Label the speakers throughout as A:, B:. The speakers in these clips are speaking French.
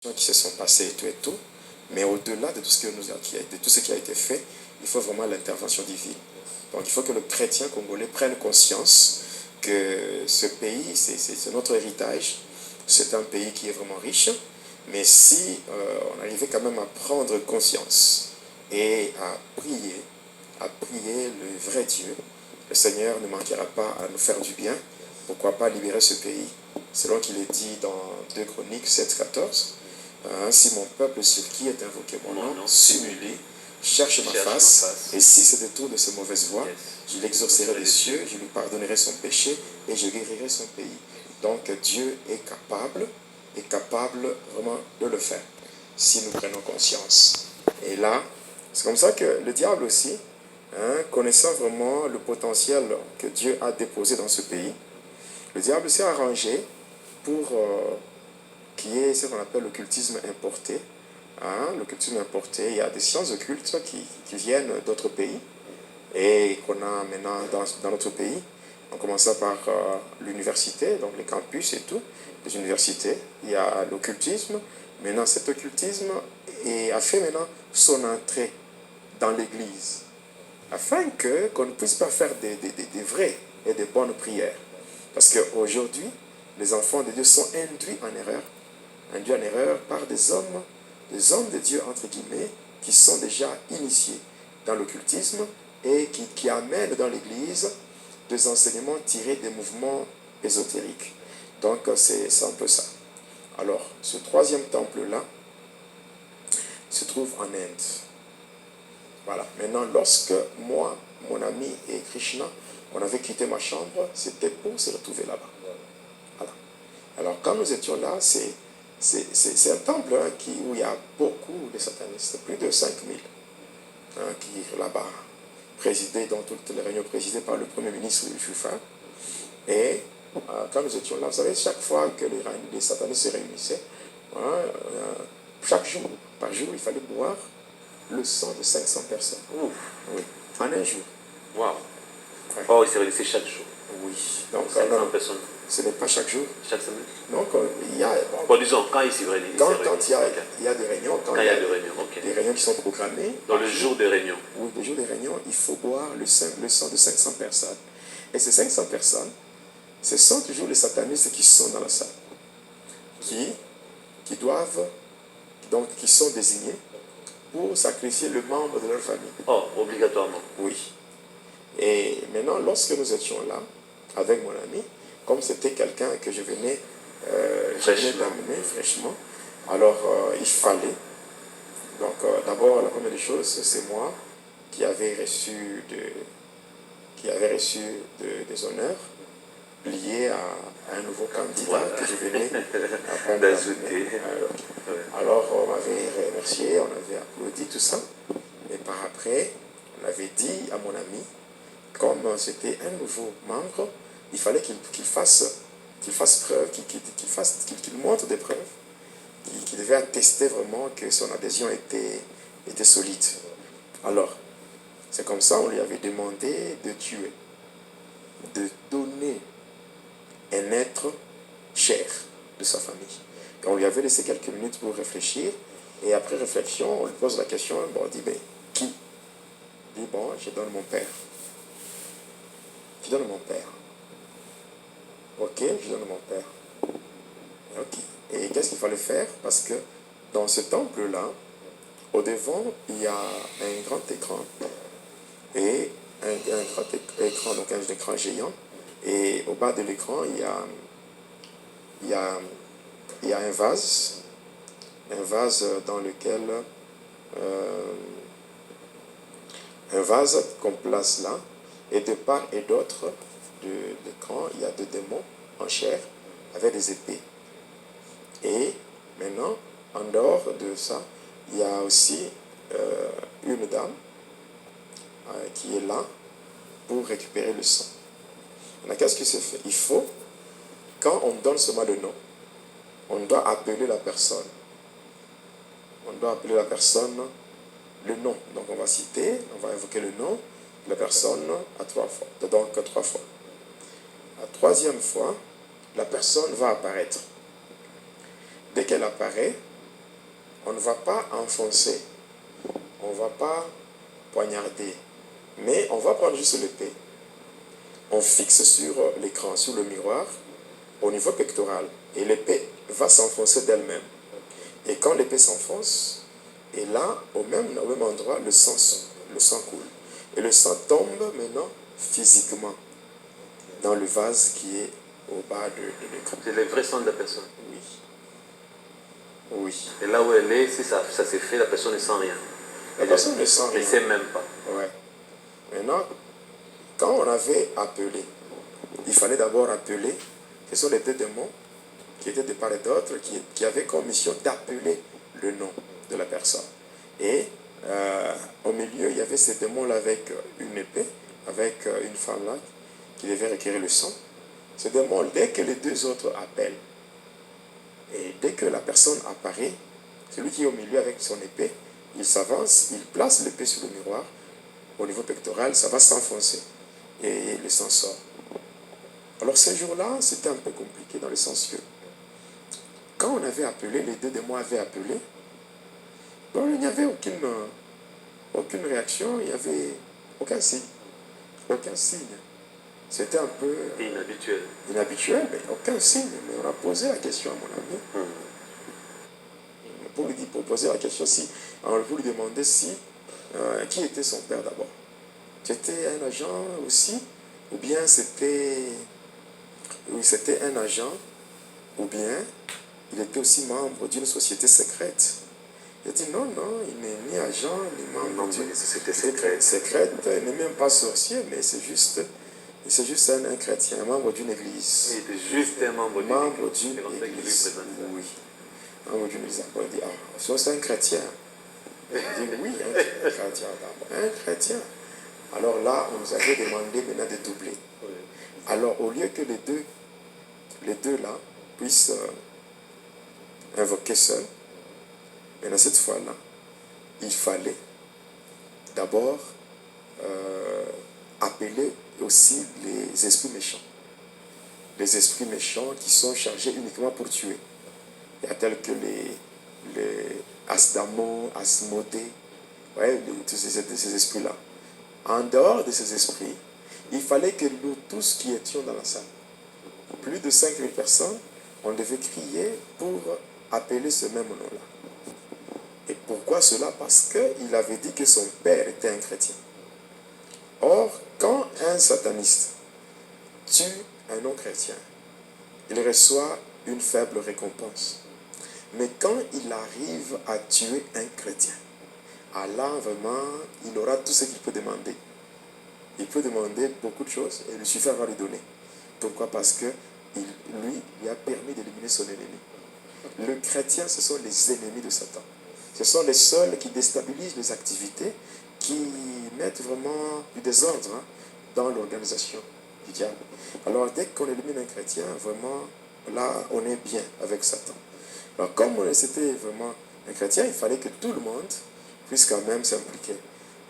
A: qui se sont passées et tout, mais au-delà de tout ce qui a été fait, il faut vraiment l'intervention divine. Donc il faut que le chrétien congolais prenne conscience que ce pays, c'est notre héritage, c'est un pays qui est vraiment riche, mais si on arrivait quand même à prendre conscience et à prier le vrai Dieu, le Seigneur ne manquera pas à nous faire du bien. Pourquoi pas libérer ce pays? Selon qu'il est dit dans 2 Chroniques 7,14, ainsi mon peuple sur qui est invoqué mon nom s'humilie, cherche ma face, et si se détourne de ses mauvaises voies, je l'exaucerai des cieux, je lui pardonnerai son péché et je guérirai son pays. Donc Dieu est capable vraiment de le faire, si nous prenons conscience. Et là, c'est comme ça que le diable aussi, connaissant vraiment le potentiel que Dieu a déposé dans ce pays, le diable s'est arrangé pour qu'il y ait ce qu'on appelle l'occultisme importé. L'occultisme importé, il y a des sciences occultes qui viennent d'autres pays et qu'on a maintenant dans notre pays, en commençant par l'université, donc les campus et tout, les universités. Il y a l'occultisme. Maintenant, cet occultisme a fait maintenant son entrée dans l'Église, afin qu'on ne puisse pas faire des vraies et des bonnes prières. Parce qu'aujourd'hui, les enfants de Dieu sont induits en erreur par des hommes de Dieu, entre guillemets, qui sont déjà initiés dans l'occultisme et qui amènent dans l'Église des enseignements tirés des mouvements ésotériques. Donc, c'est un peu ça. Alors, ce troisième temple-là se trouve en Inde. Voilà. Maintenant, lorsque moi, mon ami et Krishna, on avait quitté ma chambre, c'était pour se retrouver là-bas. Voilà. Alors, quand nous étions là, c'est un temple où il y a beaucoup de satanistes, plus de 5000, qui là-bas présidé, dans toutes les réunions présidées par le Premier ministre Jufa. Et quand nous étions là, vous savez, chaque fois que les satanistes se réunissaient, chaque jour, par jour, il fallait boire le sang de 500 personnes.
B: Ouf.
A: Oui, en un jour.
B: Waouh.
A: Ouais.
B: Oh, il s'est réalisé chaque jour.
A: Oui. Donc,
B: 500 personnes.
A: Ce n'est pas chaque jour.
B: Chaque semaine.
A: Donc, il y a...
B: Bon, disons, quand il s'est réalisé.
A: Quand il y a des réunions.
B: Quand il y a des réunions, ok.
A: Des réunions qui sont programmées.
B: Dans le jour des réunions.
A: Oui, le jour des réunions, il faut boire le sang de 500 personnes. Et ces 500 personnes, ce sont toujours les satanistes qui sont dans la salle. Qui doivent, donc qui sont désignés pour sacrifier le membre de leur famille.
B: Oh, obligatoirement.
A: Oui. Et maintenant, lorsque nous étions là, avec mon ami, comme c'était quelqu'un que je venais d'amener fraîchement, alors il fallait. Donc d'abord, la première des choses, c'est moi qui avait reçu des honneurs liés à un nouveau candidat que je venais
B: d'ajouter.
A: Alors on m'avait remercié, on avait applaudi, tout ça. Et par après, on avait dit à mon ami, comme c'était un nouveau membre, il fallait qu'il fasse preuve, qu'il montre des preuves, qu'il devait attester vraiment que son adhésion était solide. Alors, c'est comme ça, on lui avait demandé de tuer, de donner un être cher de sa famille. Et on lui avait laissé quelques minutes pour réfléchir, et après réflexion, on lui pose la question, bon, on dit, mais qui? Il dit, bon, je donne mon père. Je donne mon père. Ok, je donne mon père. Ok. Et qu'est-ce qu'il fallait faire? Parce que dans ce temple-là, au devant, il y a un grand écran. Et un grand écran, donc un écran géant. Et au bas de l'écran, il y a un vase dans lequel... un vase qu'on place là. Et de part et d'autre de l'écran, il y a 2 démons en chair avec des épées. Et maintenant, en dehors de ça, il y a aussi une dame qui est là pour récupérer le sang. Maintenant, qu'est-ce qui se fait? Il faut, quand on donne seulement le nom, on doit appeler la personne. On doit appeler la personne le nom. Donc on va citer, on va évoquer le nom de la personne à 3 fois. Donc 3 fois. La 3e fois, la personne va apparaître. Dès qu'elle apparaît, on ne va pas enfoncer, on ne va pas poignarder, mais on va prendre juste l'épée. On fixe sur l'écran, sur le miroir, au niveau pectoral, et l'épée va s'enfoncer d'elle-même. Et quand l'épée s'enfonce, et là, au même endroit, le sang coule. Et le sang tombe maintenant physiquement dans le vase qui est au bas de l'écran.
B: C'est le vrai sang de la personne.
A: Oui. Oui.
B: Et là où elle est, si ça s'est fait, la personne ne sent rien.
A: La personne ne sent rien.
B: Elle ne sait même pas.
A: Ouais. Maintenant, quand on avait appelé, il fallait d'abord appeler, ce sont les deux démons qui étaient de part et d'autre, qui avaient comme mission d'appeler le nom de la personne. Et au milieu, il y avait ces démons-là avec une épée, avec une femme-là qui devait requérir le sang. Ces démons, dès que les deux autres appellent, et dès que la personne apparaît, celui qui est au milieu avec son épée, il s'avance, il place l'épée sur le miroir, au niveau pectoral, ça va s'enfoncer, et le sang sort. Alors ce jour-là, c'était un peu compliqué dans le sens que, quand on avait appelé, les deux démons avaient appelé, bon, il n'y avait aucune réaction, il n'y avait aucun signe. Aucun signe. C'était un peu inhabituel, mais aucun signe. Mais on a posé la question à mon ami. Pour poser la question, pour lui demander qui était son père d'abord. C'était un agent aussi, ou bien c'était un agent, ou bien il était aussi membre d'une société secrète. Il a dit non, il n'est ni agent, ni membre d'une société secrète. Il n'est même pas sorcier, mais c'est juste un chrétien, un membre d'une église.
B: Il était juste un membre d'une
A: église. Oui. Membre d'une église. On dit, c'est un chrétien. Il dit oui, un chrétien. Un chrétien. Alors là, on nous avait demandé maintenant de doubler. Alors au lieu que les deux là puissent invoquer seuls, maintenant cette fois-là, il fallait d'abord appeler aussi les esprits méchants. Les esprits méchants qui sont chargés uniquement pour tuer. Il y a tels que les Asdamo, Asmodée, tous ces esprits-là. En dehors de ces esprits, il fallait que nous tous qui étions dans la salle, plus de 5000 personnes, on devait crier pour appeler ce même nom-là. Et pourquoi cela? Parce qu'il avait dit que son père était un chrétien. Or, quand un sataniste tue un non-chrétien, il reçoit une faible récompense. Mais quand il arrive à tuer un chrétien, alors vraiment, il aura tout ce qu'il peut demander. Il peut demander beaucoup de choses et il suffit à lui donner. Pourquoi? Parce que lui a permis d'éliminer son ennemi. Le chrétien, ce sont les ennemis de Satan. Ce sont les seuls qui déstabilisent les activités, qui mettent vraiment du désordre dans l'organisation du diable. Alors dès qu'on élimine un chrétien, vraiment, là, on est bien avec Satan. Alors comme c'était vraiment un chrétien, il fallait que tout le monde puisse quand même s'impliquer.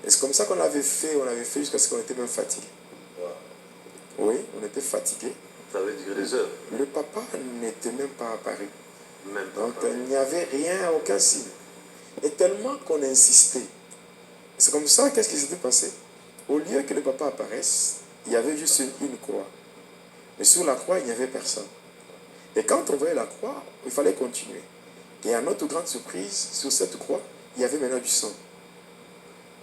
A: Et c'est comme ça qu'on avait fait jusqu'à ce qu'on était même fatigué. Oui, on était fatigué.
B: Ça veut dire des heures.
A: Le papa n'était même pas apparu. Donc il n'y avait rien, aucun signe. Et tellement qu'on insistait. C'est comme ça, qu'est-ce qui s'était passé? Au lieu que le papa apparaisse, il y avait juste une croix. Mais sur la croix, il n'y avait personne. Et quand on voyait la croix, il fallait continuer. Et à notre grande surprise, sur cette croix, il y avait maintenant du sang.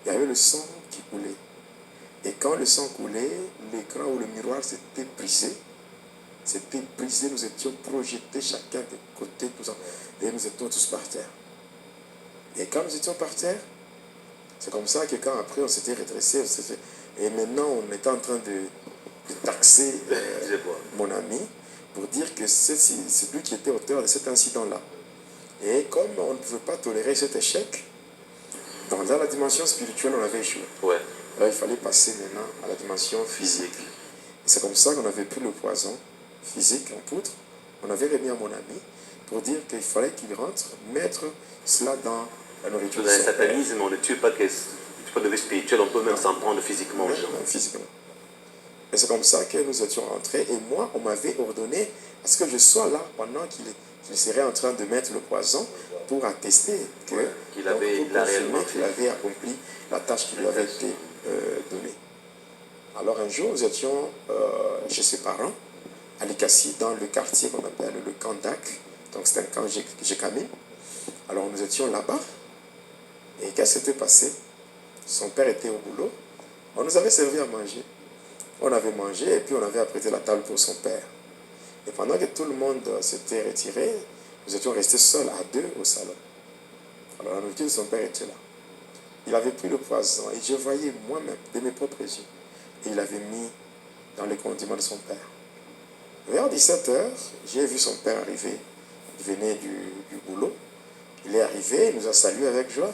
A: Il y avait le sang qui coulait. Et quand le sang coulait, l'écran ou le miroir s'était brisé. C'était brisé, nous étions projetés chacun de côté, et nous étions tous par terre. Et quand nous étions par terre, c'est comme ça que quand après on s'était redressé, et maintenant on était en train de taxer mon ami pour dire que c'est lui qui était auteur de cet incident-là. Et comme on ne pouvait pas tolérer cet échec, dans la dimension spirituelle, on avait échoué.
B: Ouais.
A: Alors il fallait passer maintenant à la dimension physique. Et c'est comme ça qu'on avait pris le poison physique en poudre, on avait remis à mon ami pour dire qu'il fallait qu'il rentre, mettre cela dans la nourriture.
B: Dans le satanisme, on ne tue pas que du point de vue spirituel, on peut même s'en prendre physiquement aux gens.
A: Physiquement. Et c'est comme ça que nous étions rentrés. Et moi, on m'avait ordonné à ce que je sois là pendant qu'il serait en train de mettre le poison pour attester
B: qu'il avait
A: accompli la tâche qui lui avait été donnée. Alors un jour, nous étions chez ses parents, à Likassi, dans le quartier qu'on appelle le Kandak. Donc c'est un camp Jékamine. Alors nous étions là-bas. Et qu'est-ce qui s'était passé? Son père était au boulot. On nous avait servi à manger. On avait mangé et puis on avait apprêté la table pour son père. Et pendant que tout le monde s'était retiré, nous étions restés seuls à deux au salon. Alors la nourriture de son père était là. Il avait pris le poison et je voyais moi-même, de mes propres yeux. Et il avait mis dans les condiments de son père. Vers 17h, j'ai vu son père arriver. Il venait du boulot. Il est arrivé, il nous a salués avec joie.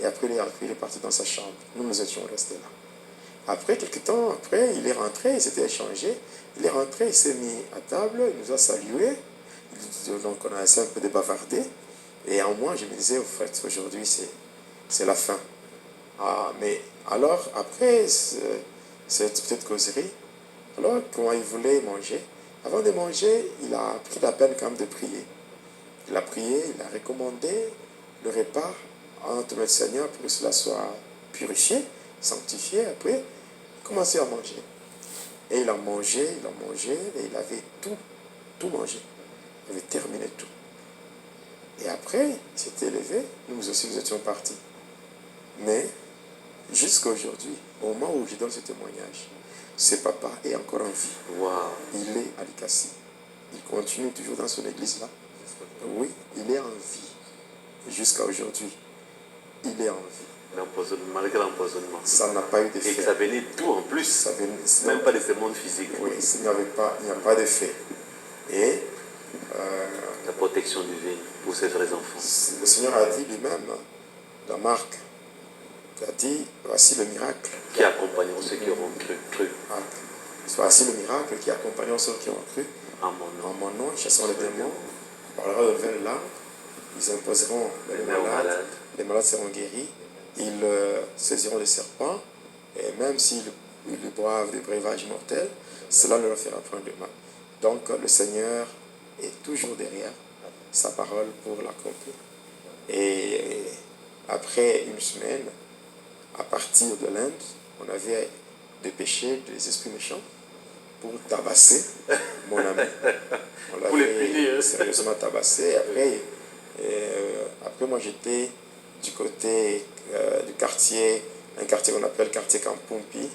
A: Et après, il est parti dans sa chambre. Nous étions restés là. Après, quelques temps après, il est rentré, il s'était échangé. Il est rentré, il s'est mis à table, il nous a salués. Donc, on a essayé un peu de bavarder. Et en moi, je me disais, au fait, aujourd'hui, c'est la fin. Ah, mais alors, après cette petite causerie, alors, quand il voulait manger, avant de manger, il a pris la peine quand même de prier. Il a prié, il a recommandé le repas entre notre Seigneur pour que cela soit purifié, sanctifié. Après, il a commencé à manger. Et il a mangé, et il avait tout mangé. Il avait terminé tout. Et après, il s'était levé, nous aussi nous étions partis. Mais, jusqu'à aujourd'hui, au moment où je donne ce témoignage, ce papa est encore en vie.
B: Wow.
A: Il est à Likassi. Il continue toujours dans son église là. Oui, il est en vie. Jusqu'à aujourd'hui, il est en vie.
B: Malgré l'empoisonnement.
A: Ça n'a pas eu d'effet.
B: Et que ça venait tout en plus.
A: Ça venait,
B: même pas de ce monde physique.
A: Oui, il n'y a pas d'effet. Et
B: la protection divine pour ses vrais enfants.
A: Le Seigneur a dit lui-même, dans Marc, il a dit, voici le miracle.
B: Qui accompagneront ceux qui auront cru.
A: Voici le miracle qui accompagneront ceux qui ont cru.
B: En mon nom,
A: ils chasseront les démons, ils parleront de nouvelles langues, ils imposeront les malades, les malades seront guéris, ils saisiront les serpents, et même s'ils boivent des breuvages mortels, cela ne leur fera point de mal. Donc le Seigneur est toujours derrière sa parole pour l'accomplir. Et après une semaine, à partir de l'Inde, on avait dépêché des esprits méchants pour tabasser mon ami. On l'avait sérieusement tabassé. Après moi j'étais du côté du quartier, un quartier qu'on appelle quartier Kampumpi.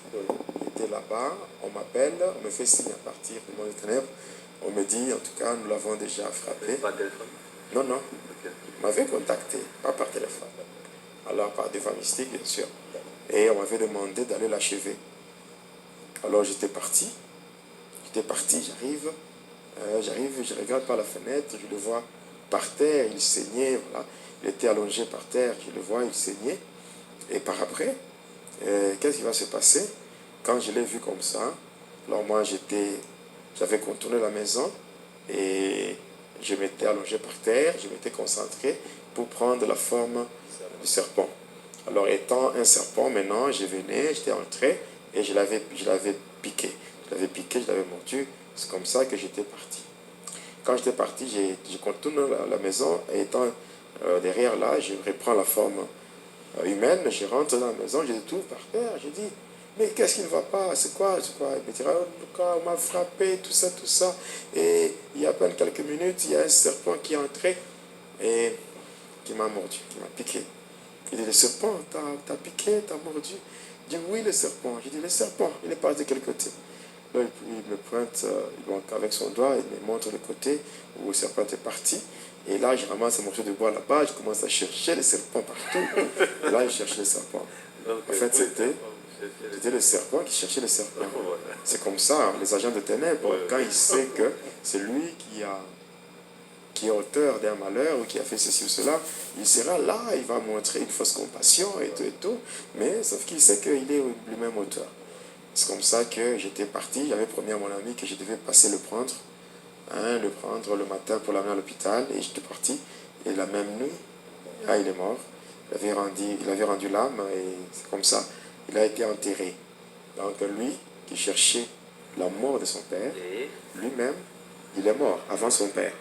A: J'étais là-bas, on m'appelle, on me fait signe à partir du monde des ténèbres. On me dit, en tout cas, nous l'avons déjà frappé.
B: Pas de téléphone?
A: Non, non. On m'avait contacté, pas par téléphone. Alors par des voies mystiques, bien sûr. Et on m'avait demandé d'aller l'achever. Alors j'étais parti, j'arrive, je regarde par la fenêtre, je le vois par terre, il saignait, voilà. Il était allongé par terre, je le vois, il saignait. Et par après, qu'est-ce qui va se passer? Quand je l'ai vu comme ça, alors moi j'avais contourné la maison et je m'étais allongé par terre, je m'étais concentré pour prendre la forme du serpent. Alors étant un serpent, maintenant j'étais entré et je l'avais piqué. Je l'avais mordu, c'est comme ça que j'étais parti. Quand j'étais parti, je contourne la maison et étant derrière là, je reprends la forme humaine, je rentre dans la maison, je trouve par terre, je dis, mais qu'est-ce qui ne va pas? C'est quoi? Il me dira, on m'a frappé, tout ça. Et il y a à peine quelques minutes, il y a un serpent qui est entré et qui m'a mordu, qui m'a piqué. Il dit, le serpent, t'as piqué, t'as mordu? Je dis, oui, le serpent. Je dis, le serpent, il est parti de quel côté? Là, il me pointe avec son doigt, il me montre le côté où le serpent est parti. Et là, je ramasse un morceau de bois là-bas, je commence à chercher les serpents partout. Et là, je cherche les serpents. En fait, c'était le serpent qui cherchait les serpents. C'est comme ça, les agents de ténèbres, quand il sait que c'est lui qui est auteur d'un malheur ou qui a fait ceci ou cela, il sera là, il va montrer une fausse compassion et tout, mais sauf qu'il sait qu'il est lui-même auteur. C'est comme ça que j'étais parti, j'avais promis à mon ami que je devais passer le prendre le matin pour l'amener à l'hôpital, et j'étais parti, et la même nuit, il est mort, il avait rendu l'âme, et c'est comme ça, il a été enterré. Donc lui, qui cherchait la mort de son père, lui-même, il est mort avant son père.